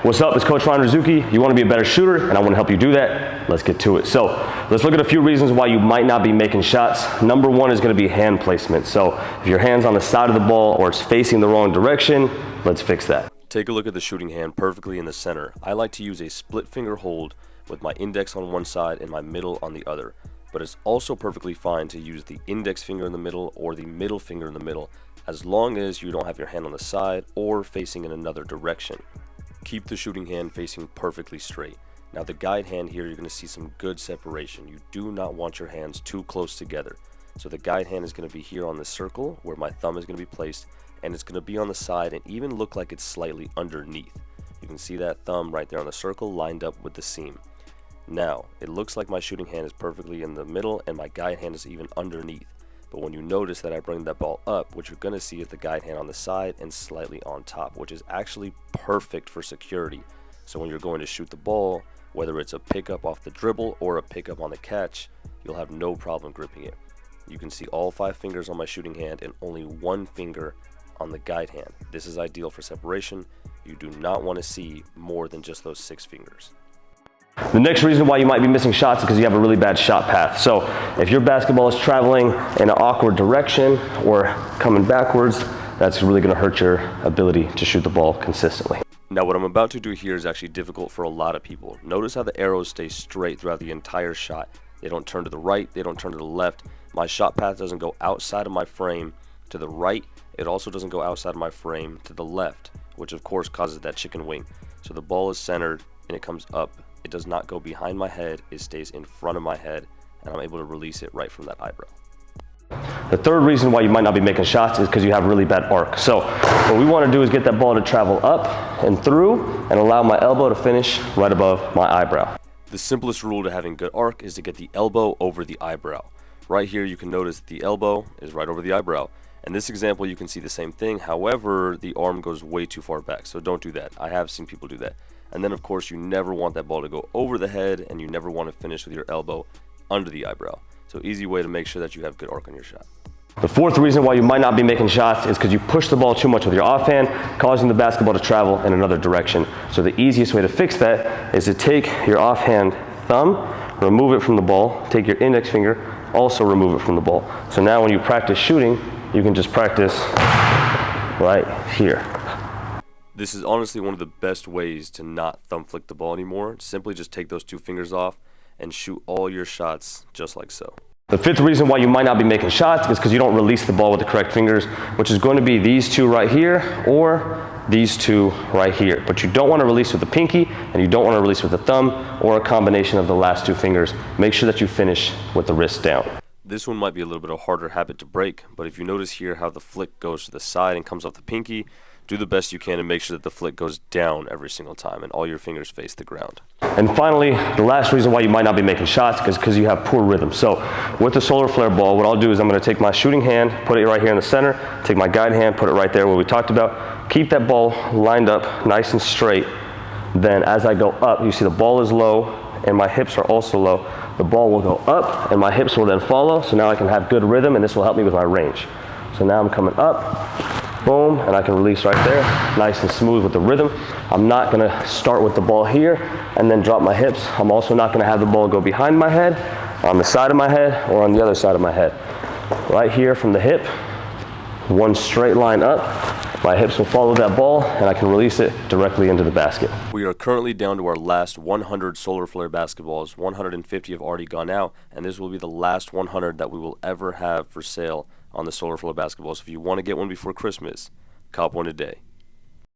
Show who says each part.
Speaker 1: What's up? It's Coach Ryan Rizuki. You want to be a better shooter, and I want to help you do that. Let's get to it. So let's look at a few reasons why you might not be making shots. Number one is going to be hand placement. So if your hand's on the side of the ball or it's facing the wrong direction, let's fix that.
Speaker 2: Take a look at the shooting hand perfectly in the center. I like to use a split finger hold with my index on one side and my middle on the other. But it's also perfectly fine to use the index finger in the middle or the middle finger in the middle, as long as you don't have your hand on the side or facing in another direction. Keep the shooting hand facing perfectly straight. Now the guide hand here, you're going to see some good separation. You do not want your hands too close together. So the guide hand is going to be here on the circle where my thumb is going to be placed, and it's going to be on the side and even look like it's slightly underneath. You can see that thumb right there on the circle lined up with the seam. Now, it looks like my shooting hand is perfectly in the middle and my guide hand is even underneath. But when you notice that I bring that ball up, what you're going to see is the guide hand on the side and slightly on top, which is actually perfect for security. So when you're going to shoot the ball, whether it's a pickup off the dribble or a pickup on the catch, you'll have no problem gripping it. You can see all 5 fingers on my shooting hand and only 1 finger on the guide hand. This is ideal for separation. You do not want to see more than just those 6 fingers.
Speaker 1: The next reason why you might be missing shots is because you have a really bad shot path. So if your basketball is traveling in an awkward direction or coming backwards, that's really going to hurt your ability to shoot the ball consistently.
Speaker 2: Now what I'm about to do here is actually difficult for a lot of people. Notice how the arrows stay straight throughout the entire shot. They don't turn to the right, they don't turn to the left. My shot path doesn't go outside of my frame to the right. It also doesn't go outside of my frame to the left, which of course causes that chicken wing. So the ball is centered and it comes up. It does not go behind my head, it stays in front of my head, and I'm able to release it right from that eyebrow.
Speaker 1: The third reason why you might not be making shots is because you have really bad arc. So what we want to do is get that ball to travel up and through and allow my elbow to finish right above my eyebrow.
Speaker 2: The simplest rule to having good arc is to get the elbow over the eyebrow. Right here you can notice the elbow is right over the eyebrow. In this example you can see the same thing, however the arm goes way too far back, so don't do that. I have seen people do that. And then of course you never want that ball to go over the head, and you never want to finish with your elbow under the eyebrow. So easy way to make sure that you have good arc on your shot.
Speaker 1: The fourth reason why you might not be making shots is because you push the ball too much with your offhand, causing the basketball to travel in another direction. So the easiest way to fix that is to take your offhand thumb, remove it from the ball, take your index finger, also remove it from the ball. So now when you practice shooting, you can just practice right here.
Speaker 2: This is honestly one of the best ways to not thumb flick the ball anymore. Simply just take those 2 fingers off and shoot all your shots just like so.
Speaker 1: The fifth reason why you might not be making shots is because you don't release the ball with the correct fingers, which is going to be these 2 right here or these 2 right here. But you don't want to release with the pinky and you don't want to release with the thumb or a combination of the last 2 fingers. Make sure that you finish with the wrist down.
Speaker 2: This one might be a little bit of a harder habit to break, but if you notice here how the flick goes to the side and comes off the pinky, do the best you can to make sure that the flick goes down every single time and all your fingers face the ground.
Speaker 1: And finally, the last reason why you might not be making shots is because you have poor rhythm. So with the solar flare ball, what I'll do is I'm going to take my shooting hand, put it right here in the center, take my guide hand, put it right there where we talked about, keep that ball lined up nice and straight. Then as I go up, you see the ball is low and my hips are also low. The ball will go up and my hips will then follow, so now I can have good rhythm and this will help me with my range. So now I'm coming up, boom, and I can release right there, nice and smooth with the rhythm. I'm not gonna start with the ball here and then drop my hips. I'm also not gonna have the ball go behind my head, on the side of my head, or on the other side of my head. Right here from the hip, one straight line up, my hips will follow that ball and I can release it directly into the basket.
Speaker 2: We are currently down to our last 100 solar flare basketballs. 150 have already gone out, and this will be the last 100 that we will ever have for sale on the solar flare basketballs. If you want to get one before Christmas, cop one today.